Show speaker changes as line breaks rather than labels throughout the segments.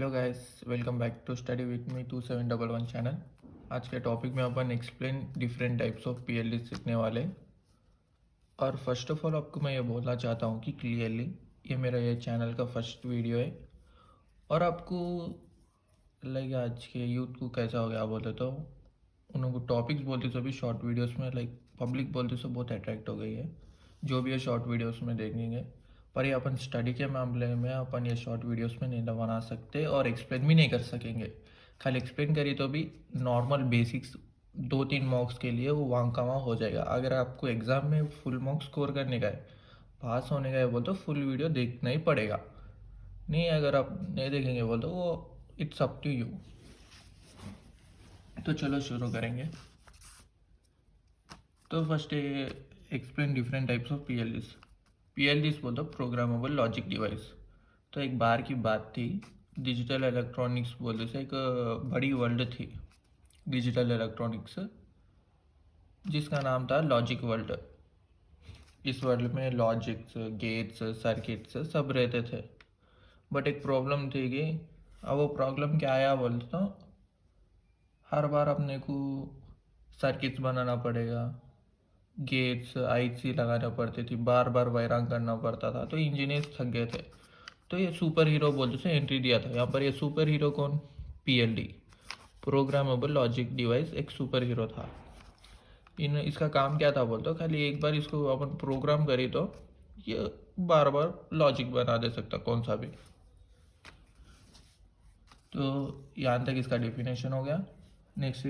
Hello guys, welcome back to study with me 2711 channel. आज के topic में अपन explain different types of PLD सीखने वाले। और फर्स्ट ऑफ ऑल आपको मैं ये बोलना चाहता हूँ कि क्लियरली ये मेरा ये चैनल का फर्स्ट वीडियो है। और आपको लाइक आज के यूथ को कैसा हो गया बोलते तो उनको टॉपिक्स बोलते तो भी शॉर्ट वीडियोस में लाइक पब्लिक बोलते तो बहुत अट्रैक्ट हो गई है जो भी ये शॉर्ट वीडियोस में देखेंगे। पर ये अपन स्टडी के मामले में अपन ये शॉर्ट वीडियोस में नहीं बना सकते और एक्सप्लेन भी नहीं कर सकेंगे। खाली एक्सप्लेन करी तो भी नॉर्मल बेसिक्स 2-3 मार्क्स के लिए वो वहाँ का वहाँ हो जाएगा। अगर आपको एग्ज़ाम में फुल मार्क्स स्कोर करने का है, पास होने का है बोल तो फुल वीडियो देखना ही पड़ेगा। नहीं अगर आप नहीं देखेंगे बोल तो वो इट्स अप टू यू। तो चलो शुरू करेंगे। तो first explain different types of PLDs. PLDs बोल दो प्रोग्रामेबल लॉजिक डिवाइस। तो एक बार की बात थी, डिजिटल इलेक्ट्रॉनिक्स बोलते से एक बड़ी वर्ल्ड थी डिजिटल इलेक्ट्रॉनिक्स, जिसका नाम था लॉजिक वर्ल्ड। इस वर्ल्ड में लॉजिक्स, गेट्स, सर्किट्स सब रहते थे। बट एक प्रॉब्लम थी कि अब वो प्रॉब्लम क्या आया बोलते तो हर बार अपने को सर्किट्स बनाना पड़ेगा, गेट्स आईसी लगाना पड़ती थी, बार बार वायरिंग करना पड़ता था, तो इंजीनियर्स थक गए थे। तो ये सुपर हीरो बोलते से एंट्री दिया था यहाँ पर। ये सुपर हीरो कौन? पीएलडी, प्रोग्रामेबल लॉजिक डिवाइस, एक सुपर हीरो था। इसका काम क्या था बोलते खाली एक बार इसको अपन प्रोग्राम करी तो ये बार बार लॉजिक बना दे सकता कौन सा भी। तो यहाँ तक इसका डेफिनेशन हो गया। नेक्स्ट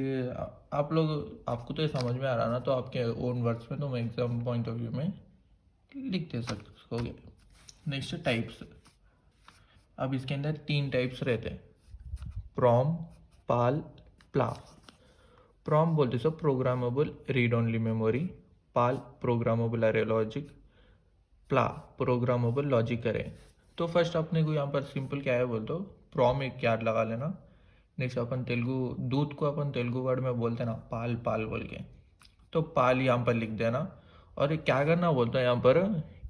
आप लोग, आपको तो ये समझ में आ रहा ना, तो आपके ओन वर्ड्स में तो मैं एग्जाम पॉइंट ऑफ व्यू में लिख दे सकोगे। Next types. अब इसके अंदर 3 टाइप्स रहते हैं, प्रॉम, पाल, प्ला। प्रॉम बोलते सो प्रोग्रामेबल रीड ओनली मेमोरी, पाल प्रोग्रामेबल अरे लॉजिक, प्ला प्रोग्रामेबल लॉजिक अरे। तो फर्स्ट अपने को यहाँ पर सिंपल क्या है बोल दो, प्रॉम एक याद लगा लेना। नेक्स्ट अपन तेलुगु दूध को अपन तेलुगु वर्ड में बोलते ना पाल, पाल बोल के, तो पाल यहाँ पर लिख देना। और क्या करना बोलता है यहाँ पर,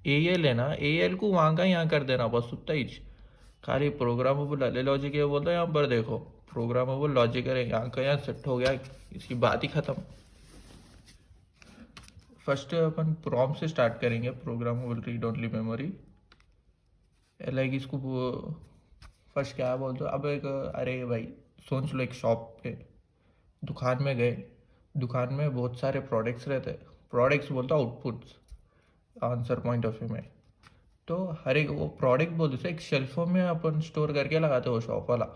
ए एल है ना, ए एल को वहाँ का यहाँ कर देना, बस उतना ही। खाली प्रोग्रामेबल अरे लॉजिक है बोलता है यहाँ पर, देखो प्रोग्रामेबल लॉजिक है यहाँ का यहाँ सेट हो गया, इसकी बात ही खत्म। फर्स्ट अपन प्रॉम से स्टार्ट करेंगे, programmable read only memory. Like इसको फर्स्ट क्या बोल दो, अब एक अरे भाई सोच लो, एक शॉप पे दुकान में गए, दुकान में बहुत सारे प्रोडक्ट्स रहते, प्रोडक्ट्स बोलता outputs answer point of view में। तो हर एक वो प्रोडक्ट बोलते से एक शेल्फों में अपन स्टोर करके लगाते, वो शॉप वाला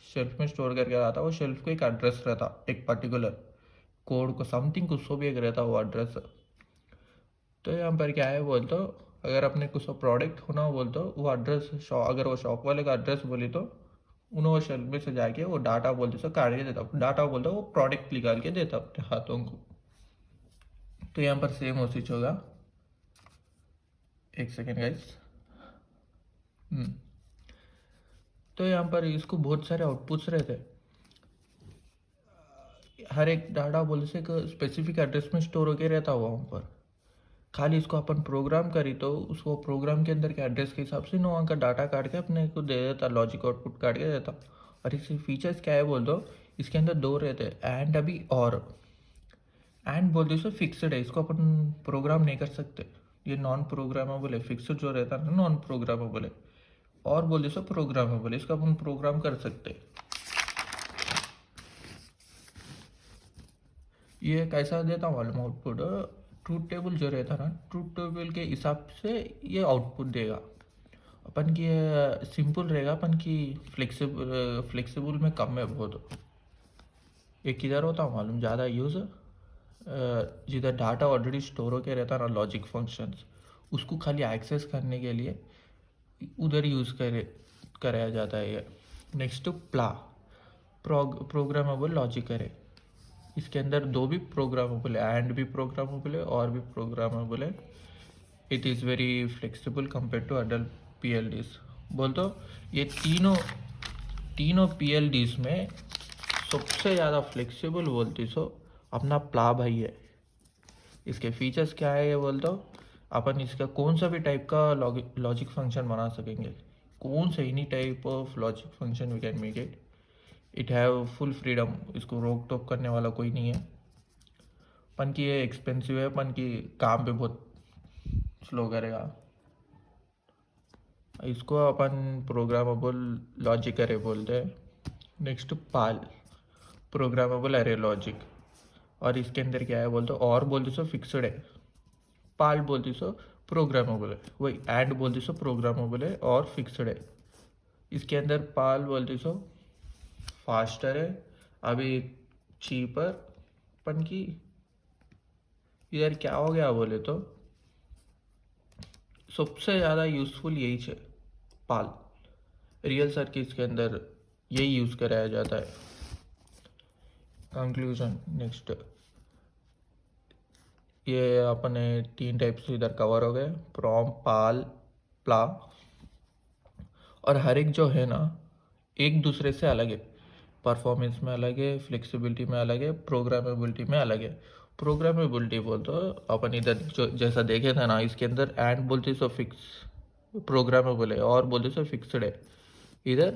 शेल्फ में स्टोर करके लगाता। वो शेल्फ को एक एड्रेस रहता, एक पर्टिकुलर कोड को समथिंग कुछ भी एक रहता वो एड्रेस। तो यहाँ पर क्या है बोल तो, अगर अपने कुछ प्रोडक्ट होना बोल तो वो एड्रेस अगर वो शॉप वाले का एड्रेस बोली तो उन्हें वो शेल्फ में से जाके वो डाटा बोलते सो काट के देता, डाटा बोलता वो प्रोडक्ट निकाल के देता अपने हाथों को। तो यहाँ पर सेम उसी होगा। एक सेकेंड गाइस। तो यहाँ पर इसको बहुत सारे आउटपुट्स रहते हैं, हर एक डाटा बोल से एक स्पेसिफिक एड्रेस में स्टोर होके रहता हुआ वहाँ पर। खाली इसको अपन प्रोग्राम करी तो उसको प्रोग्राम के अंदर के एड्रेस के हिसाब से नो वहाँ का डाटा काट के अपने को दे देता, लॉजिक आउटपुट काट के देता। और इसके फीचर्स क्या है बोल दो, इसके अंदर 2 रहते हैं, एंड अभी और। एंड बोल दो सो फिक्सड है, इसको अपन प्रोग्राम नहीं कर सकते, ये नॉन प्रोग्रामेबल है। फिक्सड जो रहता है ना नॉन प्रोग्रामेबल है। और बोल दो सो प्रोग्रामेबल है, इसको अपन प्रोग्राम कर सकते। ये कैसा देता मालूम आउटपुट, ट्रूथ टेबल जो रहता ना, ट्रूथ टेबल के हिसाब से ये आउटपुट देगा। अपन की सिंपल रहेगा, अपन की फ्लेक्सिबल में कम है बहुत। ये किधर होता मालूम ज़्यादा यूज़, जिधर डाटा ऑलरेडी स्टोर होके रहता ना लॉजिक फंक्शंस, उसको खाली एक्सेस करने के लिए उधर यूज़ कराया जाता है ये। नेक्स्ट प्ला प्रोग्रामेबल लॉजिक है। इसके अंदर 2 भी प्रोग्रामेबल है, एंड भी प्रोग्रामेबल है और भी प्रोग्रामेबल है। It is very flexible compare to other PLDs. बोल तो ये तीनों पीएलडीज में सबसे ज़्यादा फ्लेक्सिबल बोलती सो अपना प्ला भाई है। इसके फीचर्स क्या है ये बोल तो, अपन इसका कौन सा भी टाइप का लॉजिक फंक्शन बना सकेंगे। कौन से any type of logic function we can make it, it have full freedom, इसको रोक टोक करने वाला कोई नहीं है। पन की ये एक्सपेंसिव है, पन की काम पे बहुत स्लो करेगा। इसको अपन प्रोग्रामेबल लॉजिक अरे बोलते हैं। नेक्स्ट पाल, प्रोग्रामेबल अरे लॉजिक, और इसके अंदर क्या है बोलते और बोलते सो फिक्सड है, पाल बोलते सो प्रोग्रामेबल है, वही एंड बोलते सो प्रोग्रामेबल है और फिक्सड है। इसके अंदर पाल बोलते सो फास्टर है, अभी चीपर, पन की इधर क्या हो गया बोले तो सबसे ज़्यादा यूज़फुल यही है पाल। रियल सर्किट्स के अंदर यही यूज़ कराया जाता है। कंक्लूजन नेक्स्ट, ये अपने 3 टाइप्स इधर कवर हो गए, प्रॉम, पाल, प्ला, और हर एक जो है ना एक दूसरे से अलग है, परफॉर्मेंस में अलग है, फ्लेक्सिबिलिटी में अलग है, प्रोग्रामेबिलिटी में अलग है। प्रोग्रामेबिलिटी बोल तो अपन इधर जो जैसा देखे था ना, इसके अंदर एंड बोलते सो फिक्स प्रोग्रामेबल है और बोलते सो फिक्सड है। इधर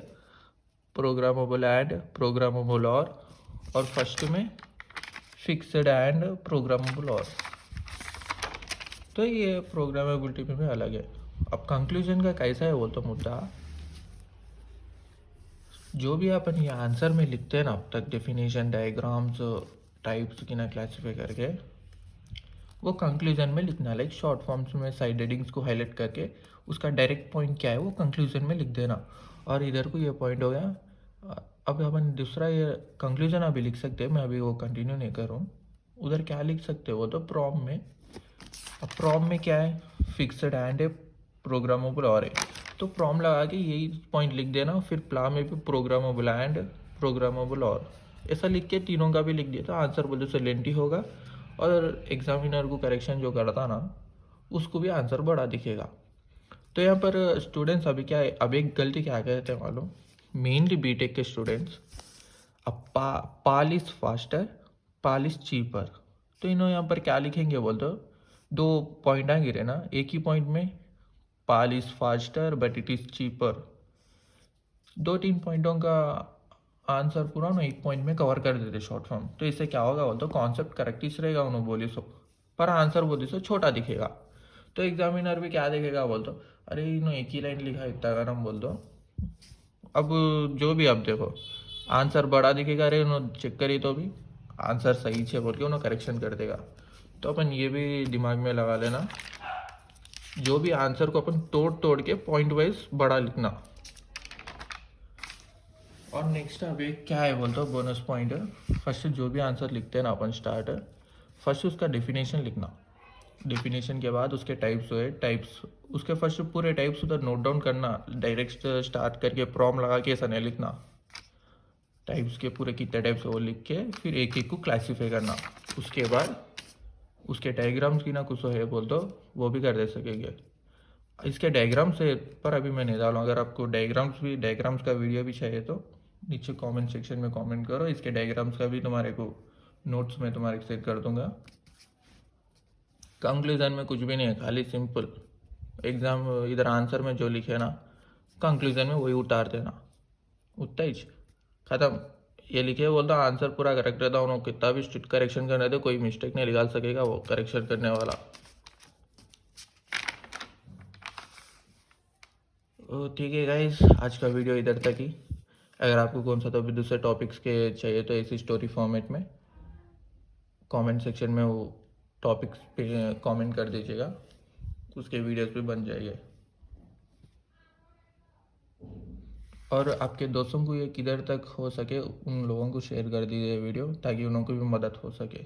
प्रोग्रामेबल एंड प्रोग्रामेबल और फर्स्ट में फिक्सड एंड प्रोग्रामेबल और, तो ये प्रोग्रामेबिलिटी में भी अलग है। अब कंक्लूजन का कैसा है वो तो मुद्दा, जो भी अपन ये आंसर में लिखते हैं ना अब तक, डेफिनेशन, डायग्राम्स, टाइप्स की ना क्लासीफाई करके, वो कंक्लूजन में लिखना, लाइक शॉर्ट फॉर्म्स में साइड हेडिंग्स को हाईलाइट करके उसका डायरेक्ट पॉइंट क्या है वो कंक्लूजन में लिख देना। और इधर को ये पॉइंट हो गया। अब अपन दूसरा ये कंक्लूजन अभी लिख सकते हैं, मैं अभी वो कंटिन्यू नहीं कर रहा हूँ। उधर क्या लिख सकते हो वो तो प्रॉम में, अब प्रॉम में क्या है, फिक्सड एंड है, प्रोग्रामेबल और है, तो प्रॉम लगा के यही पॉइंट लिख देना। फिर प्ला में भी प्रोग्रामेबल एंड प्रोग्रामेबल और, ऐसा लिख के तीनों का भी लिख दिया तो आंसर बोलते से लेंथी होगा, और एग्जामिनर को करेक्शन जो करता ना उसको भी आंसर बड़ा दिखेगा। तो यहाँ पर स्टूडेंट्स अभी क्या है, अब एक गलती क्या कहते हैं मालूम, मेनली बीटेक के स्टूडेंट्स, अब PAL is faster, PAL is cheaper, तो इन्होंने यहाँ पर क्या लिखेंगे बोल दो, 2 पॉइंट आ गिरे ना एक ही पॉइंट में, PAL is faster but it is cheaper, 2-3 पॉइंटों का आंसर पूरा ना एक पॉइंट में कवर कर देते शॉर्ट फॉर्म। तो इससे क्या होगा बोल तो कॉन्सेप्ट करेक्ट ही रहेगा उन्होंने बोली सो, पर आंसर बोली सो छोटा दिखेगा। तो एग्जामिनर भी क्या देखेगा बोल तो, अरे इन्होंने एक ही लाइन लिखा इतना गरम बोल दो। अब जो भी अब देखो आंसर बड़ा दिखेगा, अरे उन्होंने चेक करी तो भी आंसर सही है बोल के उन्होंने करेक्शन कर देगा। तो अपन ये भी दिमाग में लगा लेना, जो भी आंसर को अपन तोड़ तोड़ के पॉइंट वाइज बड़ा लिखना। और नेक्स्ट अभी क्या है बोलते हो बोनस पॉइंट है, फर्स्ट जो भी आंसर लिखते हैं ना अपन स्टार्ट, फर्स्ट उसका डेफिनेशन लिखना, डेफिनेशन के बाद उसके टाइप्स हुए टाइप्स, उसके फर्स्ट पूरे टाइप्स उधर नोट डाउन करना, डायरेक्ट स्टार्ट करके प्रॉम लगा के ऐसा नहीं लिखना, टाइप्स के पूरे कितने टाइप्स वो लिख के फिर एक एक को क्लासीफाई करना। उसके बाद उसके डायग्राम्स की ना कुछ है बोल दो वो भी कर दे सकेंगे। इसके डायग्राम से पर अभी मैं नहीं डालूँ, अगर आपको डायग्राम्स का वीडियो भी चाहिए तो नीचे कमेंट सेक्शन में कमेंट करो, इसके डायग्राम्स का भी तुम्हारे को नोट्स में तुम्हारे शेयर कर दूंगा। कंक्लूजन में कुछ भी नहीं है, खाली सिंपल एग्जाम इधर आंसर में जो लिखे ना कंक्लूजन में वही उतार देना, उतना ही ख़त्म। ये लिखे बोलता आंसर पूरा करेक्ट रहता, उन्होंने कितना भी स्ट्रिक्ट करेक्शन करने दे कोई मिस्टेक नहीं निकाल सकेगा वो करेक्शन करने वाला। ठीक है गाइस, आज का वीडियो इधर तक ही। अगर आपको कौन सा तो भी दूसरे टॉपिक्स के चाहिए तो ऐसी स्टोरी फॉर्मेट में कमेंट सेक्शन में वो टॉपिक्स पे कमेंट कर दीजिएगा, उसके वीडियोस भी बन जाएंगे। और आपके दोस्तों को ये किधर तक हो सके उन लोगों को शेयर कर दीजिए वीडियो, ताकि उन लोगों को भी मदद हो सके।